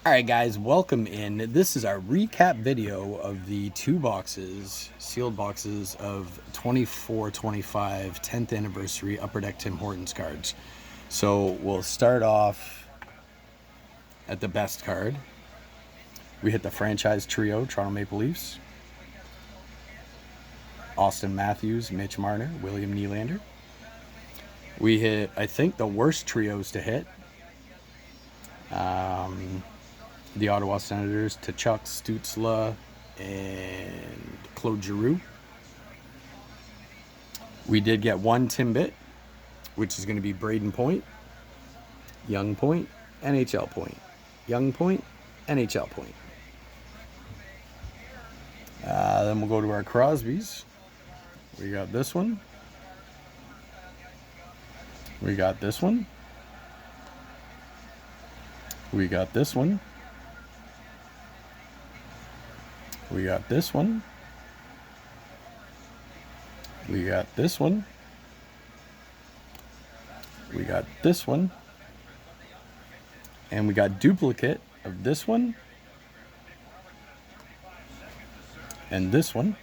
Alright guys, welcome in. This is our recap video of the two boxes, sealed boxes of 24-25 10th anniversary Upper Deck Tim Hortons cards. So we'll start off at the best card. We hit the franchise trio, Toronto Maple Leafs. Austin Matthews, Mitch Marner, William Nylander. We hit, I think, the worst trios to hit. The Ottawa Senators, Tkachuk, Stützle, and Claude Giroux. We did get one Timbit, which is going to be Braden Point, Young Point, NHL Point, Young Point, NHL Point. Then we'll go to our Crosbys. We got this one. We got this one. We got this one. We got this one. We got this one. We got this one. And we got duplicate of this one. And this one.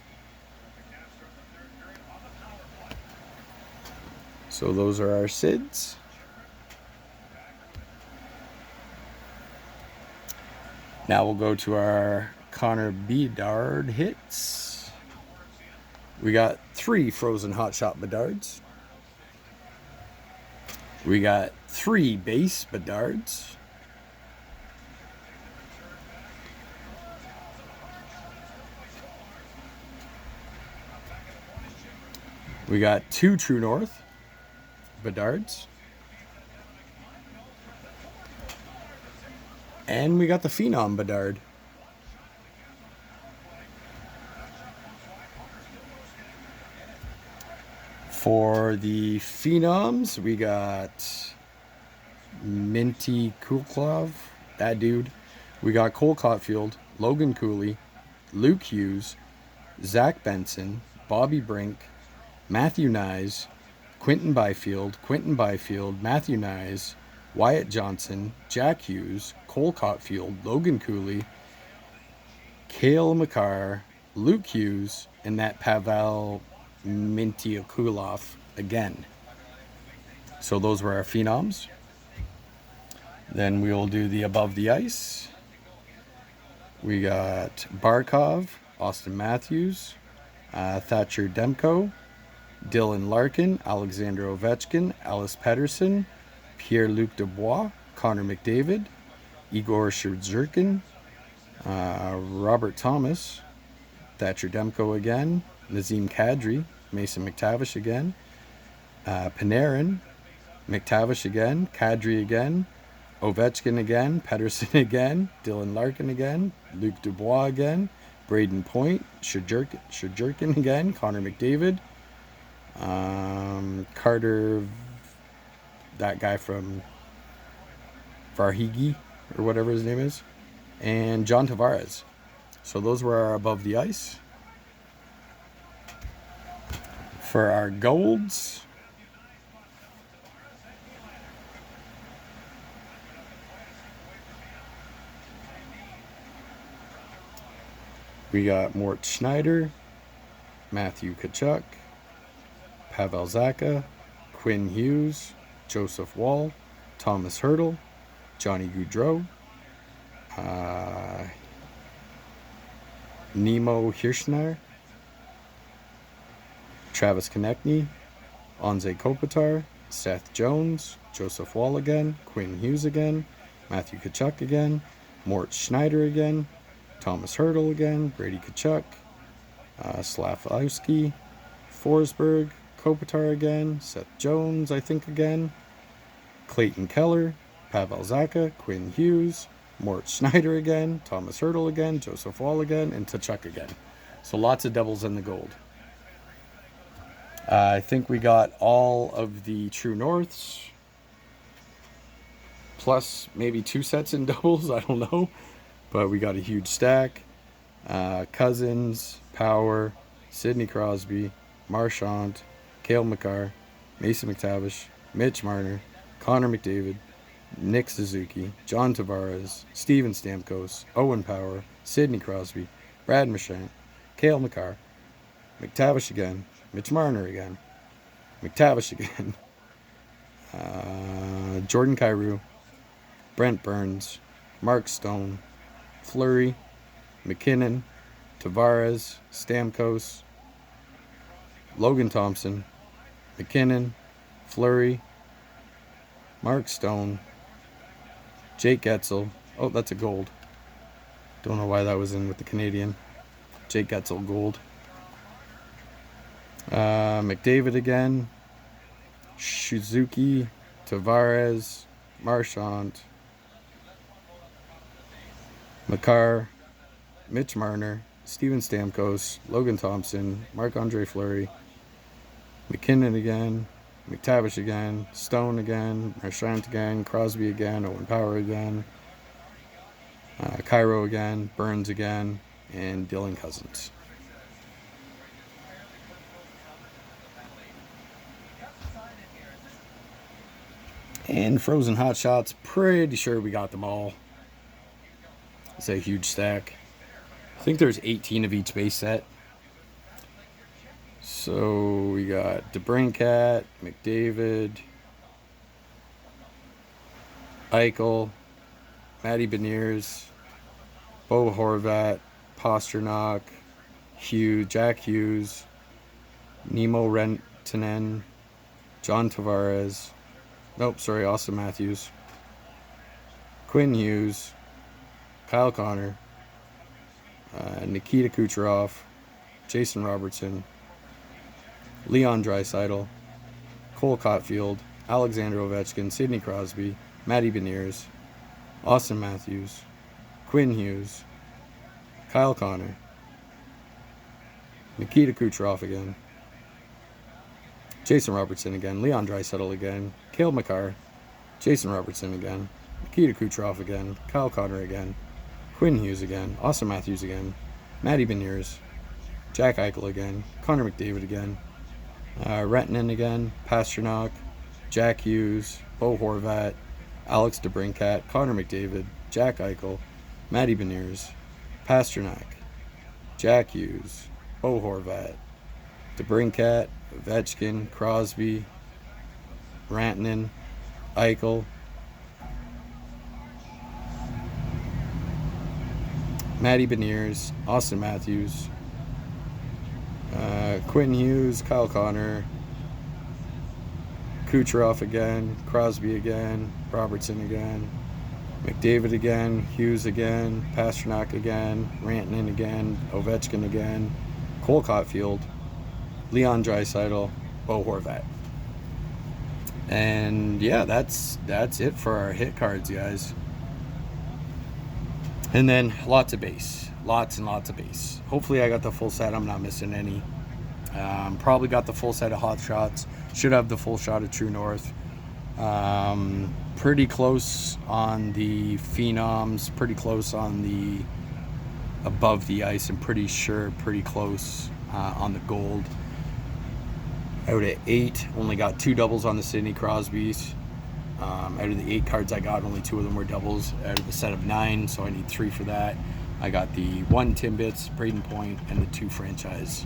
So those are our SIDs. Now we'll go to our Connor Bedard hits. We got 3 frozen hot shot Bedards. We got 3 base Bedards. We got 2 True North Bedards. And we got the Phenom Bedard. For the Phenoms, we got Minty Kulklov, that dude. We got Cole Caulfield, Logan Cooley, Luke Hughes, Zach Benson, Bobby Brink, Matthew Nyes, Quinton Byfield, Matthew Nyes, Wyatt Johnson, Jack Hughes, Cole Caulfield, Logan Cooley, Cale Makar, Luke Hughes, and that Pavel Mintykulov again. So those were our Phenoms. Then we will do the above the ice. We got Barkov, Austin Matthews, Thatcher Demko, Dylan Larkin, Alexander Ovechkin, Alice Pettersson, Pierre-Luc Dubois, Connor McDavid, Igor Sherzerkin, Robert Thomas, Thatcher Demko again, Nazem Kadri, Mason McTavish again, Panarin, McTavish again, Kadri again, Ovechkin again, Pettersson again, Dylan Larkin again, Luc Dubois again, Braden Point, Sherzerkin again, Connor McDavid, Carter, that guy from Varhigi, or whatever his name is, and John Tavares. So those were our above the ice. For our golds, we got Mort Schneider, Matthew Tkachuk, Pavel Zacha, Quinn Hughes, Joseph Wall, Thomas Hurdle, Johnny Gaudreau, Nemo Hirschner, Travis Konechny, Anze Kopitar, Seth Jones, Joseph Wall again, Quinn Hughes again, Matthew Tkachuk again, Mort Schneider again, Thomas Hurdle again, Brady Tkachuk, Slafowski, Forsberg, Kopitar again, Seth Jones, I think again, Clayton Keller, Pavel Zacha, Quinn Hughes, Mort Schneider again, Thomas Hurdle again, Joseph Wall again, and Tkachuk again. So lots of doubles in the gold. I think we got all of the True Norths, plus maybe 2 sets in doubles, I don't know. But we got a huge stack. Cousins, Power, Sidney Crosby, Marchand, Cale Makar, Mason McTavish, Mitch Marner, Connor McDavid, Nick Suzuki, John Tavares, Steven Stamkos, Owen Power, Sidney Crosby, Brad Marchand, Cale Makar, McTavish again, Mitch Marner again, McTavish again, Jordan Kyrou, Brent Burns, Mark Stone, Fleury, McKinnon, Tavares, Stamkos, Logan Thompson, McKinnon, Fleury, Mark Stone, Jake Getzel. Oh, that's a gold. Don't know why that was in with the Canadian. Jake Getzel, gold. McDavid again. Suzuki, Tavares, Marchand, Makar, Mitch Marner, Steven Stamkos, Logan Thompson, Marc-Andre Fleury, McKinnon again, McTavish again, Stone again, Marchand again, Crosby again, Owen Power again, Kyrou again, Burns again, and Dylan Cousins. And Frozen Hot Shots, pretty sure we got them all. It's a huge stack. I think there's 18 of each base set. So we got DeBrincat, McDavid, Eichel, Matty Beniers, Bo Horvat, Pasternak, Jack Hughes, Nemo Rantanen, John Tavares, Austin Matthews, Quinn Hughes, Kyle Connor, Nikita Kucherov, Jason Robertson, Leon Draisaitl, Cole Caulfield, Alexander Ovechkin, Sidney Crosby, Matty Beniers, Austin Matthews, Quinn Hughes, Kyle Connor, Nikita Kucherov again, Jason Robertson again, Leon Draisaitl again, Cale Makar, Jason Robertson again, Nikita Kucherov again, Kyle Connor again, Quinn Hughes again, Austin Matthews again, Matty Beniers, Jack Eichel again, Connor McDavid again, Rantanen again, Pasternak, Jack Hughes, Bo Horvat, Alex DeBrincat, Connor McDavid, Jack Eichel, Matty Beniers, Pasternak, Jack Hughes, Bo Horvat, DeBrincat, Ovechkin, Crosby, Rantanen, Eichel, Matty Beniers, Austin Matthews, Quinn Hughes, Kyle Connor, Kucherov again, Crosby again, Robertson again, McDavid again, Hughes again, Pasternak again, Rantanen again, Ovechkin again, Cole Caulfield, Leon Draisaitl, Bo Horvat. And yeah, that's it for our hit cards, guys. And then lots of base. Lots and lots of base. Hopefully I got the full set. I'm not missing any. Probably got the full set of Hot Shots. Should have the full shot of True North. Pretty close on the Phenoms. Pretty close on the Above the Ice. I'm pretty sure pretty close on the Gold. Out of 8, only got 2 doubles on the Sidney Crosbys. Out of the 8 cards I got, only 2 of them were doubles out of the set of 9, so I need 3 for that. I got the 1 Timbits, Braden Point, and the 2 franchise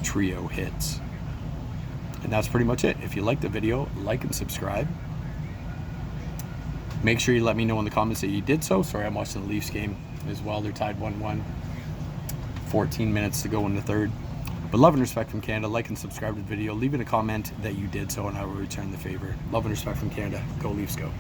trio hits. And that's pretty much it. If you liked the video, like and subscribe. Make sure you let me know in the comments that you did so. Sorry, I'm watching the Leafs game as well. They're tied 1-1. 14 minutes to go in the third. But love and respect from Canada. Like and subscribe to the video. Leave in a comment that you did so, and I will return the favor. Love and respect from Canada. Go Leafs, go.